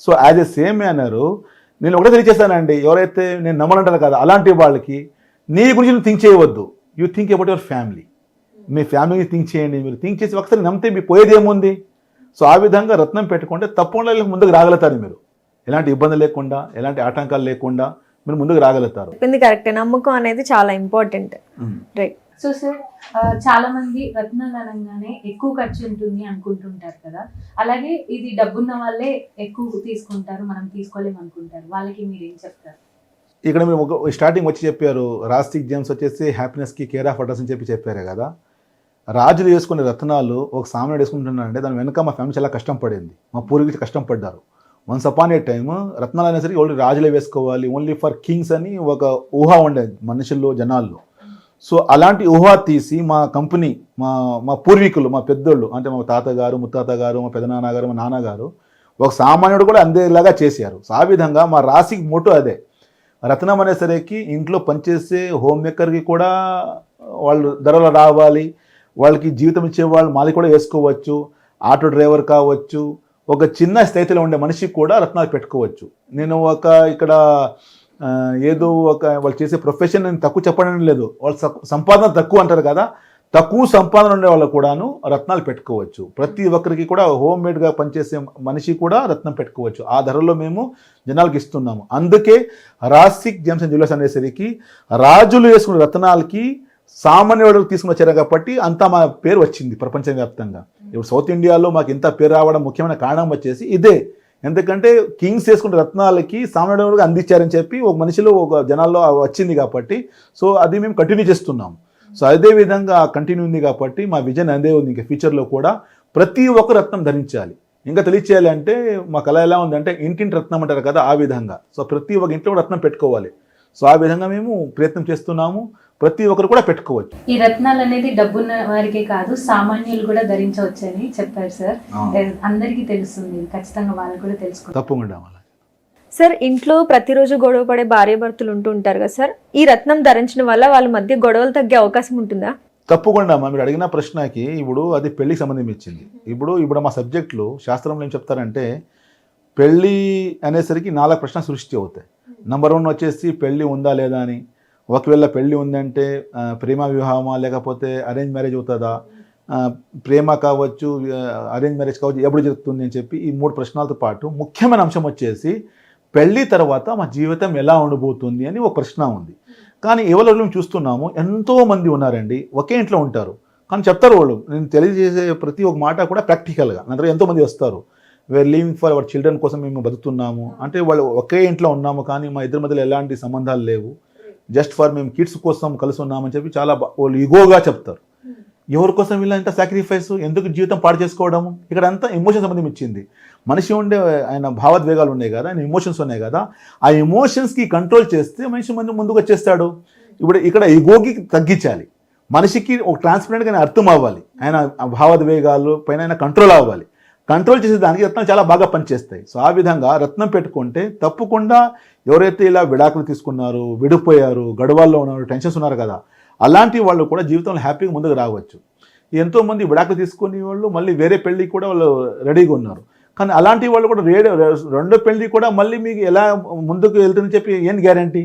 So as a same manner నేను ఒకటే తెలియచేస్తానండి, ఎవరైతే నేను నమ్మనంటారు కదా అలాంటి వాళ్ళకి నీ గురించి నువ్వు థింక్ చేయవద్దు. You think about your family. మీ ఫ్యామిలీని థింక్ చేయండి. మీరు థింక్ చేసి ఒకసారి నమ్మితే మీ పోయేది ఏముంది. సో ఆ విధంగా రత్నం పెట్టుకుంటే తప్పకుండా ముందుకు రాగలుగుతారు. మీరు ఎలాంటి ఇబ్బంది లేకుండా, ఎలాంటి ఆటంకాలు లేకుండా మీరు ముందుకు రాగలుగుతారు. చెప్పింది కరెక్టే, నమ్మకం అనేది చాలా ఇంపార్టెంట్. రైట్. సో సార్, చాలా మంది రత్నాలు అనగానే ఎక్కువ ఖర్చు ఉంటుంది అనుకుంటుంటారు కదా, అలాగే ఇది డబ్బున్న వాళ్ళే ఎక్కువ తీసుకుంటారు, మనం తీసుకోలేము అనుకుంటారు. వాళ్ళకి మీరు ఏం చెప్తారు? ఇక్కడ మీరు స్టార్టింగ్ వచ్చి చెప్పారు రాస్టిక్ జెమ్స్ వచ్చేసి హ్యాపీనెస్కి కేర్ ఆఫ్ అడ్రస్ అని చెప్పారు కదా. రాజులు వేసుకునే రత్నాలు ఒక సామాన్యుడు వేసుకుంటున్నారంటే దాని వెనక మా ఫ్యామిలీ చాలా కష్టం పడింది, మా పూర్వీకులు కష్టం పడ్డారు. వన్స్ అపాన్ ఏ టైమ్ రత్నాలు అనేసరికి ఓన్లీ రాజులే వేసుకోవాలి, ఓన్లీ ఫర్ కింగ్స్ అని ఒక ఊహ ఉండేది మనుషుల్లో, జనాల్లో. సో అలాంటి ఊహ తీసి మా కంపెనీ, మా పూర్వీకులు, మా పెద్దోళ్ళు అంటే మా తాతగారు, ముత్తాతగారు, మా పెదనాన్నగారు, మా నాన్నగారు ఒక సామాన్యుడు కూడా అందేలాగా చేశారు. సో ఆ విధంగా మా రాశికి మోటో అదే. రత్నం అనేసరికి ఇంట్లో పనిచేసే హోమ్ మేకర్కి కూడా వాళ్ళు ధరలు రావాలి, వాళ్ళకి జీవితం ఇచ్చే వాళ్ళు మాది కూడా వేసుకోవచ్చు, ఆటో డ్రైవర్ కావచ్చు, ఒక చిన్న స్థితిలో ఉండే మనిషికి కూడా రత్నాలు పెట్టుకోవచ్చు. నేను ఇక్కడ ఏదో వాళ్ళు చేసే ప్రొఫెషన్ నేను తక్కువ చెప్పడం లేదు, వాళ్ళ సంపాదన తక్కువ అంటారు కదా, తక్కువ సంపాదన ఉండే వాళ్ళు కూడాను రత్నాలు పెట్టుకోవచ్చు. ప్రతి ఒక్కరికి కూడా హోమ్ మేడ్గా పనిచేసే మనిషి కూడా రత్నం పెట్టుకోవచ్చు. ఆ ధరలో మేము జనాలకు ఇస్తున్నాము. అందుకే రాస్టిక్ జెమ్స్ అండ్ జ్యువెలర్స్ అనేసరికి రాజులు వేసుకున్న రత్నాలకి సామాన్యుడు తీసుకుని వచ్చారు కాబట్టి అంతా మా పేరు వచ్చింది ప్రపంచవ్యాప్తంగా. ఇప్పుడు సౌత్ ఇండియాలో మాకు ఇంత పేరు రావడం ముఖ్యమైన కారణం వచ్చేసి ఇదే. ఎందుకంటే కింగ్స్ వేసుకున్న రత్నాలకి సామాన్యుడుగా అందించారని చెప్పి ఒక మనిషిలో, ఒక జనాల్లో వచ్చింది కాబట్టి, సో అది మేము కంటిన్యూ చేస్తున్నాము. సో అదే విధంగా కంటిన్యూ ఉంది కాబట్టి మా విజన్ అదే ఉంది. ఇంకా ఫ్యూచర్లో కూడా ప్రతి ఒక్క రత్నం ధరించాలి. ఇంకా తెలియచేయాలి అంటే మా కళ ఎలా ఉందంటే ఇంటింటి రత్నం అంటారు కదా, ఆ విధంగా. సో ప్రతి ఒక్క ఇంట్లో రత్నం పెట్టుకోవాలి. సో ఆ విధంగా మేము ప్రయత్నం చేస్తున్నాము. ప్రతి ఒక్కరు కూడా పెట్టుకోవచ్చు. ఈ రత్నాలు అనేది డబ్బున్న వారికే కాదు, సామాన్యులు కూడా ధరించవచ్చు అని చెప్పారు సార్. అందరికీ తెలుస్తుంది, ఖచ్చితంగా వాళ్ళు కూడా తెలుసుకోవాలి. తప్పకుండా. సార్, ఇంట్లో ప్రతిరోజు గొడవ పడే భార్యాభర్తలు ఉంటూ ఉంటారు కదా సార్, ఈ రత్నం ధరించడం వల్ల వాళ్ళ మధ్య గొడవలు తగ్గే అవకాశం ఉంటుందా? తప్పకుండా అమ్మా, మీరు అడిగిన ప్రశ్నకి ఇప్పుడు అది పెళ్లికి సంబంధించింది. ఇప్పుడు మా సబ్జెక్టులు శాస్త్రంలో ఏం చెప్తారంటే పెళ్ళి అనేసరికి 4 ప్రశ్నలు సృష్టి అవుతాయి. నెంబర్ 1 వచ్చేసి పెళ్ళి ఉందా లేదా అని. ఒకవేళ పెళ్ళి ఉందంటే ప్రేమ వివాహమా లేకపోతే అరేంజ్ మ్యారేజ్ అవుతుందా, ప్రేమ కావచ్చు అరేంజ్ మ్యారేజ్ కావచ్చు ఎప్పుడు జరుగుతుంది అని చెప్పి ఈ 3 ప్రశ్నలతో పాటు ముఖ్యమైన అంశం వచ్చేసి పెళ్ళి తర్వాత మా జీవితం ఎలా ఉండబోతుంది అని ఒక ప్రశ్న ఉంది. కానీ ఎవరు మేము చూస్తున్నాము ఎంతోమంది ఉన్నారండి, ఒకే ఇంట్లో ఉంటారు కానీ చెప్తారు వాళ్ళు, నేను తెలియజేసే ప్రతి ఒక్క మాట కూడా ప్రాక్టికల్గా. నా దగ్గర ఎంతోమంది వస్తారు, we're living for our children కోసం మేము బతుకుతున్నాము అంటే వాళ్ళు ఒకే ఇంట్లో ఉన్నాము కానీ మా ఇద్దరి మధ్యలో ఎలాంటి సంబంధాలు లేవు, జస్ట్ ఫర్ మేము కిడ్స్ కోసం కలిసి ఉన్నామని చెప్పి చాలా వాళ్ళు ఇగోగా చెప్తారు. ఎవరి కోసం వీళ్ళ ఇంత సాక్రిఫైస్, ఎందుకు జీవితం పాడు చేసుకోవడము? ఇక్కడ అంతా ఎమోషన్ సంబంధం ఇచ్చింది. మనిషి ఉండే ఆయన భావోద్వేగాలు ఉన్నాయి కదా, ఆయన ఎమోషన్స్ ఉన్నాయి కదా, ఆ ఎమోషన్స్కి కంట్రోల్ చేస్తే మనిషి ముందుకు వచ్చేస్తాడు. ఇక్కడ ఈగోకి తగ్గించాలి, మనిషికి ఒక ట్రాన్స్పరెంట్గా అర్థం అవ్వాలి, ఆయన భావోద్వేగాలు పైన ఆయన కంట్రోల్ అవ్వాలి. కంట్రోల్ చేసేదానికి రత్నం చాలా బాగా పనిచేస్తాయి. సో ఆ విధంగా రత్నం పెట్టుకుంటే తప్పకుండా ఎవరైతే ఇలా విడాకులు తీసుకున్నారు, విడిపోయారు, గడువాల్లో ఉన్నారు, టెన్షన్స్ ఉన్నారు కదా, అలాంటి వాళ్ళు కూడా జీవితంలో హ్యాపీగా ముందుకు రావచ్చు. ఎంతోమంది విడాకులు తీసుకునే వాళ్ళు మళ్ళీ వేరే పెళ్ళి కూడా వాళ్ళు రెడీగా ఉన్నారు. కానీ అలాంటి వాళ్ళు కూడా రెండో పెళ్ళి కూడా మళ్ళీ మీకు ఎలా ముందుకు వెళ్తుందని చెప్పి ఏం గ్యారంటీ?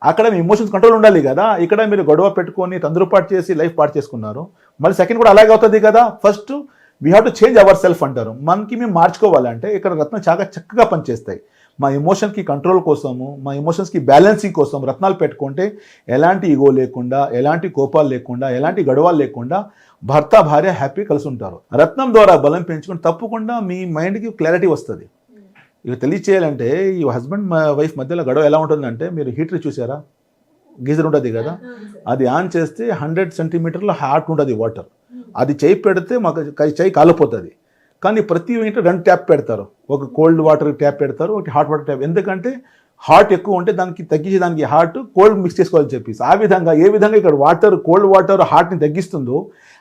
అక్కడ మీ ఎమోషన్స్ కంట్రోల్ ఉండాలి కదా. ఇక్కడ మీరు గొడవ పెట్టుకొని తొందరపాటు చేసి లైఫ్ పాటు చేసుకున్నారు, మళ్ళీ సెకండ్ కూడా అలాగే అవుతుంది కదా. First we have to change our self అంటారు. మనకి మేము మార్చుకోవాలంటే ఇక్కడ రత్నం చాలా చక్కగా పనిచేస్తాయి. మా ఎమోషన్కి కంట్రోల్ కోసము, మా ఎమోషన్స్కి బ్యాలెన్సింగ్ కోసం రత్నాలు పెట్టుకుంటే ఎలాంటి ఈగో లేకుండా, ఎలాంటి కోపాలు లేకుండా, ఎలాంటి గొడవలు లేకుండా భర్త భార్య హ్యాపీ కలిసి ఉంటారు. రత్నం ద్వారా బలం పెంచుకొని తప్పకుండా మీ మైండ్కి క్లారిటీ వస్తుంది. ఇక తెలియచేయాలంటే ఈ హస్బెండ్ వైఫ్ మధ్యలో గొడవ ఎలా ఉంటుందంటే, మీరు హీటర్ చూసారా, గీజర్ ఉంటుంది కదా, అది ఆన్ చేస్తే 100 సెంటీమీటర్ల హాట్ ఉంటుంది వాటర్, అది చేయి పెడితే మాకు చేయి కాలిపోతుంది. కానీ ప్రతి ఇంట్లో 2 ట్యాప్ పెడతారు, ఒక కోల్డ్ వాటర్ ట్యాప్ పెడతారు, ఒకటి హాట్ వాటర్ ట్యాప్. ఎందుకంటే హాట్ ఎక్కువ ఉంటే దానికి తగ్గించి దానికి హాట్ కోల్డ్ మిక్స్ చేసుకోవాలని చెప్పేసి. ఆ విధంగా ఏ విధంగా ఇక్కడ వాటర్ కోల్డ్ వాటర్ హాట్ని తగ్గిస్తుందో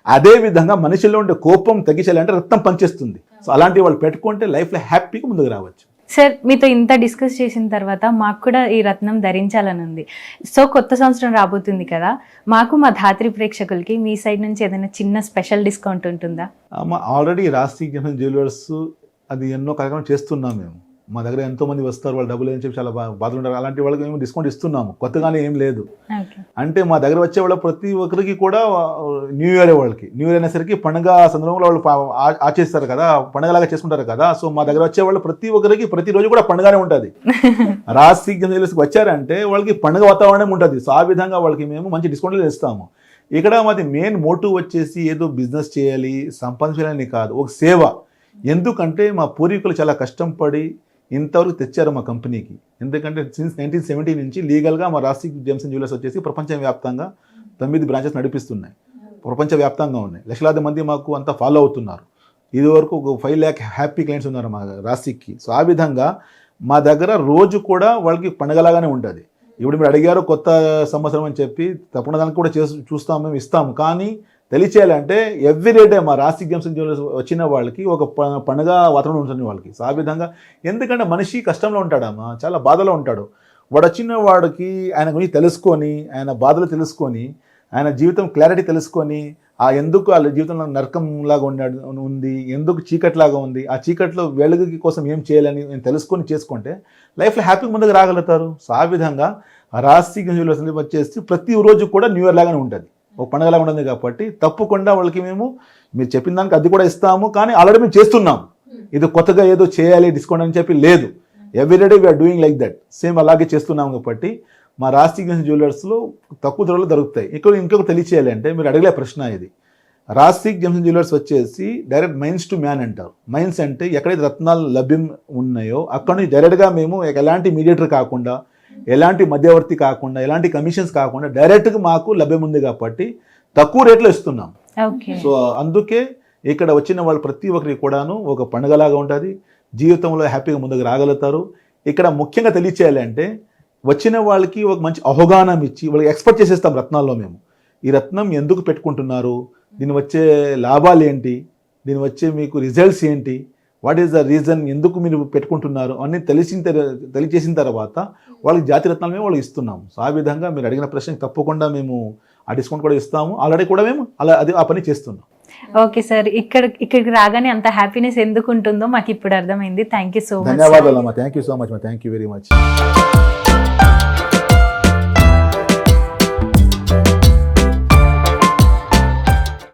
అదే విధంగా మనిషిలో ఉండే కోపం తగ్గించాలంటే రత్నం పనిచేస్తుంది. సో అలాంటి వాళ్ళు పెట్టుకుంటే లైఫ్లో హ్యాపీగా ముందుకు రావచ్చు. సార్, మీతో ఇంత డిస్కస్ చేసిన తర్వాత మాకు కూడా ఈ రత్నం ధరించాలని ఉంది. సో కొత్త సంవత్సరం రాబోతుంది కదా, మాకు మా ధాత్రి ప్రేక్షకులకి మీ సైడ్ నుంచి ఏదైనా చిన్న స్పెషల్ డిస్కౌంట్ ఉంటుందా? ఆల్రెడీ రాశి జ్యువెలర్స్ అది ఎన్నో కార్యక్రమం చేస్తున్నాం మేము. మా దగ్గర ఎంతోమంది వస్తారు, వాళ్ళు డబ్బులు ఏం చెప్పి చాలా బాధలు ఉంటారు, అలాంటి వాళ్ళకి మేము డిస్కౌంట్ ఇస్తున్నాము. కొత్తగానే ఏం లేదు. అంటే మా దగ్గర వచ్చే వాళ్ళ ప్రతి ఒక్కరికి కూడా న్యూ ఇయర్ అనేసరికి పండుగ సందర్భంలో వాళ్ళు ఆచరిస్తారు కదా, పండుగలాగా చేసుకుంటారు కదా. సో మా దగ్గర వచ్చే వాళ్ళు ప్రతి ఒక్కరికి ప్రతిరోజు కూడా పండుగనే ఉంటుంది. రాశి జ్యువెలర్స్కి వచ్చారంటే వాళ్ళకి పండుగ వాతావరణం ఉంటుంది. సో ఆ విధంగా వాళ్ళకి మేము మంచి డిస్కౌంట్లు ఇస్తాము. ఇక్కడ మాది మెయిన్ మోటివ్ వచ్చేసి ఏదో బిజినెస్ చేయాలి, సంపాదించాలని కాదు, ఒక సేవ. ఎందుకంటే మా పూర్వీకులు చాలా కష్టం పడి ఇంతవరకు తెచ్చారు మా కంపెనీకి. ఎందుకంటే సిన్స్ 1970 నుంచి లీగల్గా మా రాశి జెమ్స్ అండ్ జ్యువెలర్స్ వచ్చేసి ప్రపంచవ్యాప్తంగా 9 బ్రాంచెస్ నడిపిస్తున్నాయి. ప్రపంచవ్యాప్తంగా ఉన్నాయి, లక్షలాది మంది మాకు అంతా ఫాలో అవుతున్నారు. ఇదివరకు ఒక 5 lakh హ్యాపీ క్లయింట్స్ ఉన్నారు మా రాశికి. సో ఆ విధంగా మా దగ్గర రోజు కూడా వాళ్ళకి పండగలాగానే ఉంటుంది. ఇప్పుడు మీరు అడిగారు కొత్త సంవత్సరం అని చెప్పి, తప్పకుండా దానికి కూడా చూస్తాము, మేము ఇస్తాము. కానీ తెలియచేయాలంటే ఎవ్రీ డే మా రాశి గేమ్స్ జ్యువెలర్స్ వచ్చిన వాళ్ళకి ఒక పండుగ వాతావరణం ఉంటుంది వాళ్ళకి. సో ఆ విధంగా, ఎందుకంటే మనిషి కష్టంలో ఉంటాడమ్మా, చాలా బాధలో ఉంటాడు. వాడు వచ్చిన వాడికి ఆయన గురించి తెలుసుకొని, ఆయన బాధలు తెలుసుకొని, ఆయన జీవితం క్లారిటీ తెలుసుకొని, ఎందుకు వాళ్ళ జీవితంలో నరకంలాగా ఉంది, ఎందుకు చీకట్లాగా ఉంది, ఆ చీకట్లో వెలుగు కోసం ఏం చేయాలని నేను తెలుసుకొని చేసుకుంటే లైఫ్లో హ్యాపీగా ముందుకు రాగలుగుతారు. సో ఆ విధంగా రాశి జ్యువెలర్స్ వచ్చేసి ప్రతిరోజు కూడా న్యూ ఇయర్ లాగానే ఉంటుంది, ఒక పండుగలాగా ఉంటుంది. కాబట్టి తప్పకుండా వాళ్ళకి మేము మీరు చెప్పిన దానికి అది కూడా ఇస్తాము. కానీ ఆల్రెడీ మేము చేస్తున్నాం, ఇది కొత్తగా ఏదో చేయాలి డిస్కౌంట్ అని చెప్పి లేదు. Every day we are doing like that, same అలాగే చేస్తున్నాం. కాబట్టి మా రాశి జ్యువెలర్స్లో తక్కువ ధరలో దొరుకుతాయి. ఇంకొక తెలియచేయాలంటే, మీరు అడిగే ప్రశ్న ఇది, రాశి జెమ్స్ జ్యువెలర్స్ వచ్చేసి డైరెక్ట్ మైన్స్ టు మ్యాన్ అంటారు. మైన్స్ అంటే ఎక్కడైతే రత్నాలు లభ్యం ఉన్నాయో అక్కడ నుంచి డైరెక్ట్గా మేము ఎలాంటి మీడియేటర్ కాకుండా, ఎలాంటి మధ్యవర్తి కాకుండా, ఎలాంటి కమిషన్స్ కాకుండా డైరెక్ట్గా మాకు లభ్యం ఉంది కాబట్టి తక్కువ రేట్లో ఇస్తున్నాం. సో అందుకే ఇక్కడ వచ్చిన వాళ్ళు ప్రతి ఒక్కరికి కూడాను ఒక పండుగలాగా ఉంటుంది, జీవితంలో హ్యాపీగా ముందుకు రాగలుగుతారు. ఇక్కడ ముఖ్యంగా తెలియచేయాలంటే, వచ్చిన వాళ్ళకి ఒక మంచి అవగాహన ఇచ్చి వాళ్ళకి ఎక్స్పెక్ట్ చేసేస్తాం రత్నాల్లో మేము. ఈ రత్నం ఎందుకు పెట్టుకుంటున్నారు, దీని వచ్చే లాభాలు ఏంటి, దీని వచ్చే మీకు రిజల్ట్స్ ఏంటి, వాట్ ఈస్ ద రీజన్, ఎందుకు మీరు పెట్టుకుంటున్నారు అన్నీ తెలియచేసిన తర్వాత వాళ్ళకి జాతి రత్నాలు మేము వాళ్ళకి ఇస్తున్నాము. సో ఆ విధంగా మీరు అడిగిన ప్రశ్నకి తప్పకుండా మేము ఆ డిస్కౌంట్ కూడా ఇస్తాము. ఆల్రెడీ కూడా మేము ఆ పని చేస్తున్నాం. ఓకే సార్, ఇక్కడికి రాగానే అంత హ్యాపీనెస్ ఎందుకు ఉంటుందో మాకు ఇప్పుడు అర్థమైంది. Thank you so much. ధన్యవాదాలు అమ్మా. Thank you so much. Thank you very much.